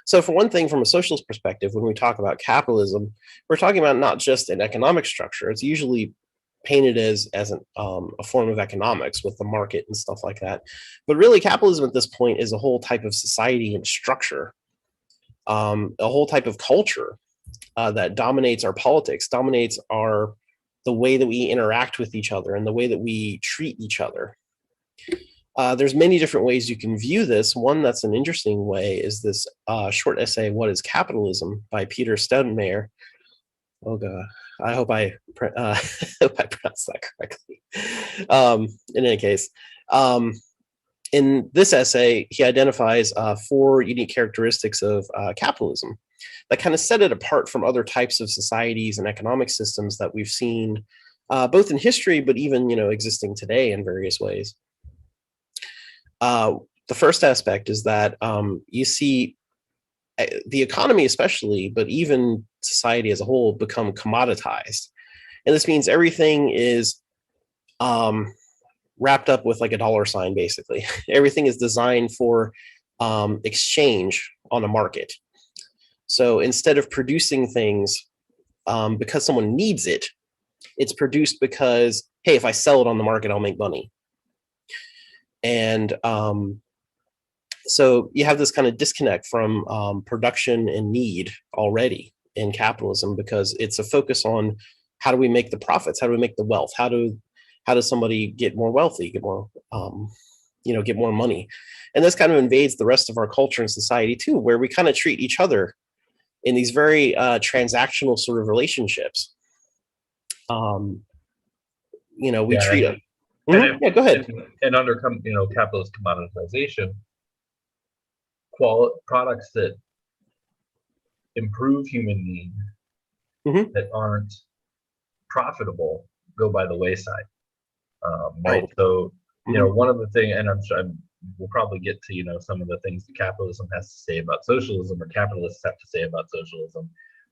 So for one thing, from a socialist perspective, when we talk about capitalism, we're talking about not just an economic structure. It's usually painted as a form of economics with the market and stuff like that. But really, capitalism at this point is a whole type of society and structure, a whole type of culture that dominates our politics, dominates the way that we interact with each other and the way that we treat each other. There's many different ways you can view this. One that's an interesting way is this short essay, "What is Capitalism?" by Peter Staudenmayer. Oh god, I hope I hope I pronounced that correctly. In any case, in this essay, he identifies 4 unique characteristics of capitalism that kind of set it apart from other types of societies and economic systems that we've seen, both in history, but even existing today in various ways. The first aspect is that you see the economy especially, but even society as a whole, become commoditized. And this means everything is wrapped up with like a dollar sign, basically. Everything is designed for exchange on a market. So instead of producing things because someone needs it, it's produced because, hey, if I sell it on the market, I'll make money. And so you have this kind of disconnect from production and need already in capitalism, because it's a focus on how do we make the profits, how do we make the wealth, how does somebody get more wealthy, get more get more money. And this kind of invades the rest of our culture and society too, where we kind of treat each other in these very transactional sort of relationships. We treat it. Yeah, go ahead. And under capitalist commoditization, products that improve human need that aren't profitable go by the wayside. Right. So one of the things, and we'll probably get to some of the things that capitalism has to say about socialism, or capitalists have to say about socialism.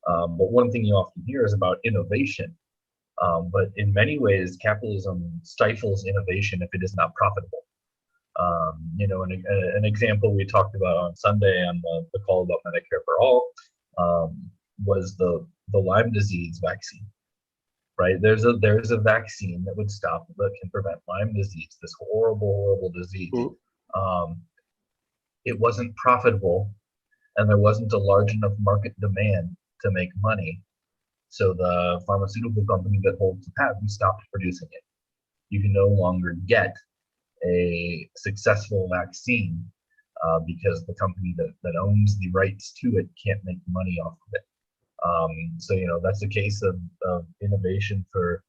But one thing you often hear is about innovation. But in many ways, capitalism stifles innovation if it is not profitable. An example we talked about on Sunday on the call about Medicare for All was the Lyme disease vaccine. Right? There's a vaccine that can prevent Lyme disease, this horrible disease. It wasn't profitable, and there wasn't a large enough market demand to make money. So the pharmaceutical company that holds the patent stopped producing it. You can no longer get a successful vaccine because the company that owns the rights to it can't make money off of it. So that's a case of innovation for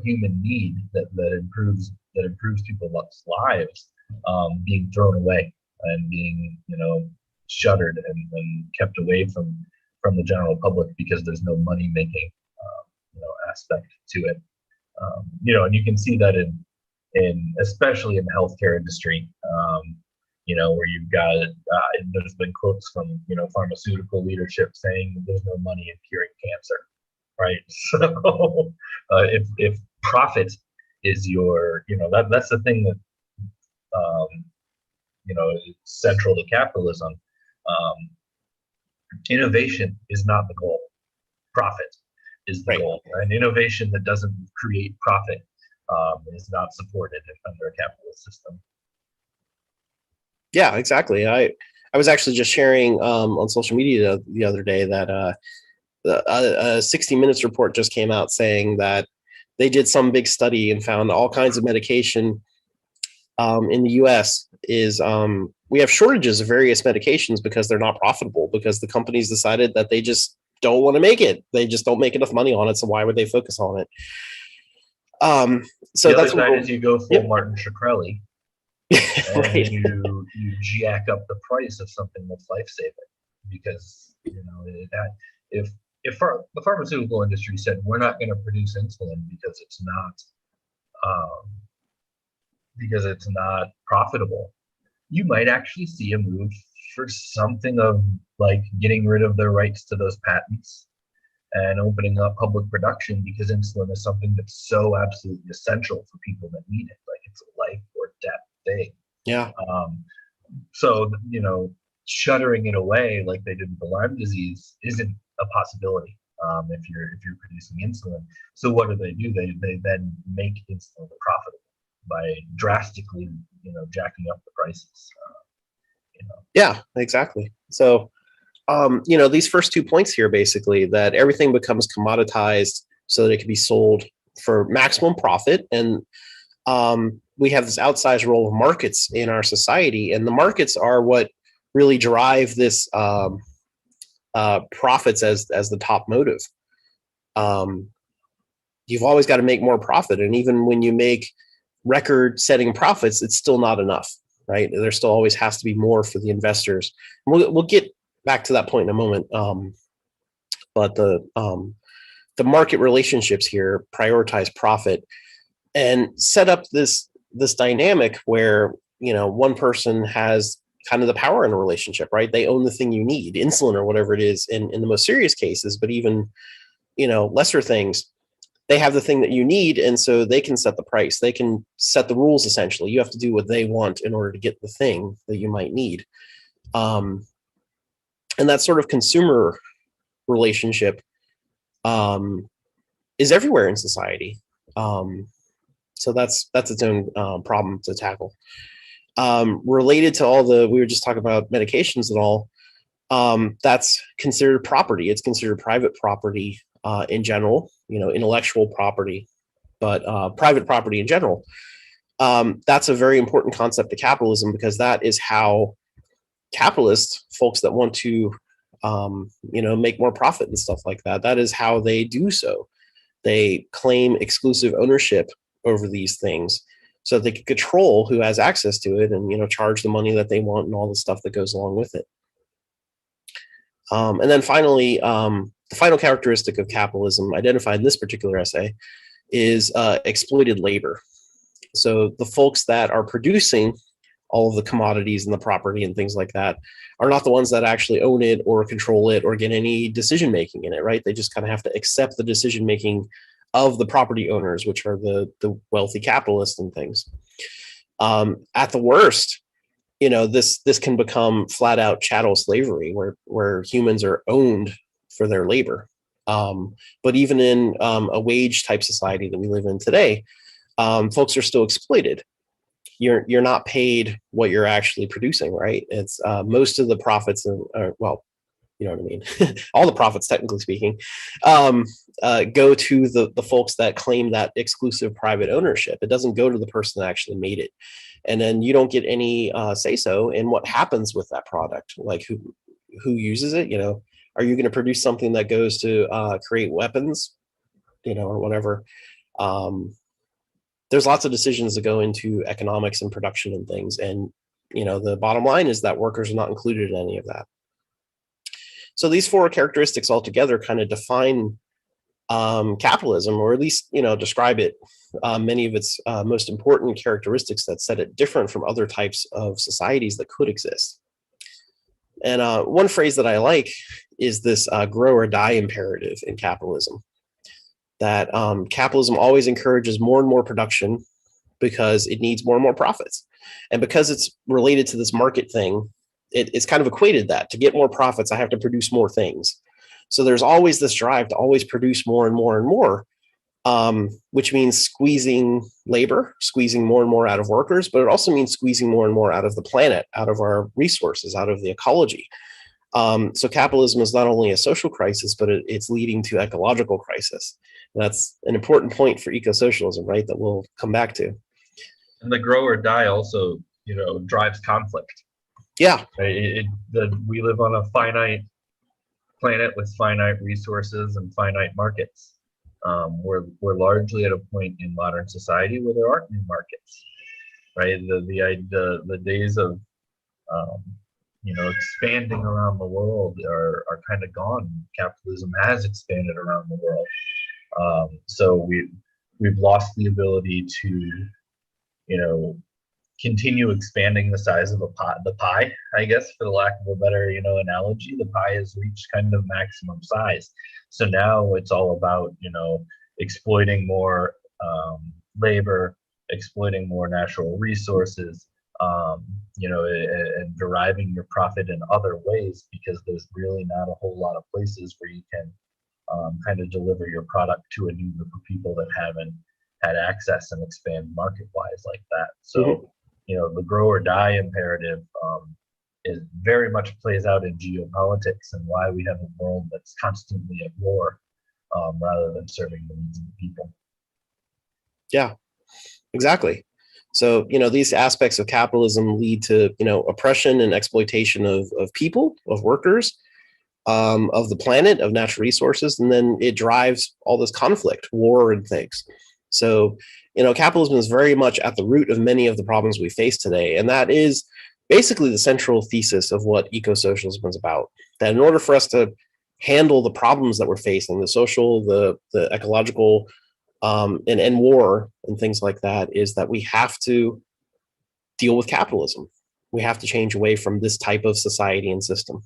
human need that improves people's lives being thrown away and being shuttered and kept away from the general public because there's no money making aspect to it. And you can see that in especially in the healthcare industry, where you've got there's been quotes from pharmaceutical leadership saying that there's no money in curing cancer, right? So if profit is your that's the thing that is central to capitalism. Innovation is not the goal. Profit is the goal. And innovation that doesn't create profit is not supported under a capitalist system. Yeah, exactly. I was actually just sharing on social media the other day that a 60 Minutes report just came out saying that they did some big study and found all kinds of medication in the US is we have shortages of various medications because they're not profitable, because the companies decided that they just don't want to make it. They just don't make enough money on it. So why would they focus on it? So that's what is you go full Martin Shkreli. And right. you jack up the price of something that's life-saving, because if the pharmaceutical industry said we're not going to produce insulin because it's not profitable, you might actually see a move for something of like getting rid of their rights to those patents and opening up public production, because insulin is something that's so absolutely essential for people that need it. Like, it's a life or death thing. Yeah. So shuttering it away like they did with the Lyme disease isn't a possibility. If you're producing insulin, so what do? They then make insulin profitable by drastically, jacking up the prices. Yeah, exactly. So, these first 2 points here, basically, that everything becomes commoditized so that it can be sold for maximum profit. And we have this outsized role of markets in our society, and the markets are what really drive this profits as the top motive. You've always got to make more profit, and even when you make record-setting profits, it's still not enough, right? There still always has to be more for the investors. We'll get back to that point in a moment. But the market relationships here prioritize profit and set up this dynamic where one person has kind of the power in a relationship, right? They own the thing you need, insulin or whatever it is in the most serious cases, but even lesser things, they have the thing that you need, and so they can set the price. They can set the rules. Essentially, you have to do what they want in order to get the thing that you might need. And that sort of consumer relationship is everywhere in society. So that's its own problem to tackle. Related to all we were just talking about medications and all, that's considered property. It's considered private property in general, intellectual property, but private property in general. That's a very important concept to capitalism, because that is how capitalists, folks that want to, make more profit and stuff like that, that is how they do so. They claim exclusive ownership over these things so that they can control who has access to it and, charge the money that they want and all the stuff that goes along with it. And then finally, the final characteristic of capitalism identified in this particular essay is exploited labor. So the folks that are producing all of the commodities and the property and things like that are not the ones that actually own it or control it or get any decision making in it, right? They just kind of have to accept the decision making of the property owners, which are the wealthy capitalists and things. At the worst, this can become flat out chattel slavery, where humans are owned for their labor. But even in a wage type society that we live in today, folks are still exploited. You're not paid what you're actually producing, right? It's most of the profits, well, you know what I mean? All the profits, technically speaking, go to the folks that claim that exclusive private ownership. It doesn't go to the person that actually made it. And then you don't get any say-so in what happens with that product, like who uses it. Are you going to produce something that goes to create weapons, or whatever? There's lots of decisions that go into economics and production and things. And, the bottom line is that workers are not included in any of that. So these four characteristics altogether kind of define capitalism, or at least, describe it, many of its most important characteristics that set it different from other types of societies that could exist. And one phrase that I like is this grow or die imperative in capitalism, that capitalism always encourages more and more production because it needs more and more profits. And because it's related to this market thing, it's kind of equated that to get more profits, I have to produce more things. So there's always this drive to always produce more and more and more, which means squeezing labor, squeezing more and more out of workers, but it also means squeezing more and more out of the planet, out of our resources, out of the ecology. So capitalism is not only a social crisis, but it's leading to ecological crisis. And that's an important point for ecosocialism, right, that we'll come back to. And the grow or die also, drives conflict. Yeah. We live on a finite planet with finite resources and finite markets. We're largely at a point in modern society where there aren't new markets, right? The days of expanding around the world are kind of gone. Capitalism has expanded around the world, so we've lost the ability to continue expanding the size of the pie, I guess, for the lack of a better, analogy. The pie has reached kind of maximum size. So now it's all about, exploiting more labor, exploiting more natural resources, um, and deriving your profit in other ways, because there's really not a whole lot of places where you can kind of deliver your product to a new group of people that haven't had access and expand market wise like that. Mhm. So, the grow or die imperative is very much plays out in geopolitics, and why we have a world that's constantly at war, rather than serving the needs of the people. Yeah, exactly. So, these aspects of capitalism lead to, oppression and exploitation of people, of workers, of the planet, of natural resources, and then it drives all this conflict, war, and things. So, capitalism is very much at the root of many of the problems we face today, and that is basically the central thesis of what eco-socialism is about. That in order for us to handle the problems that we're facing, the social, the ecological, and war and things like that, is that we have to deal with capitalism. We have to change away from this type of society and system.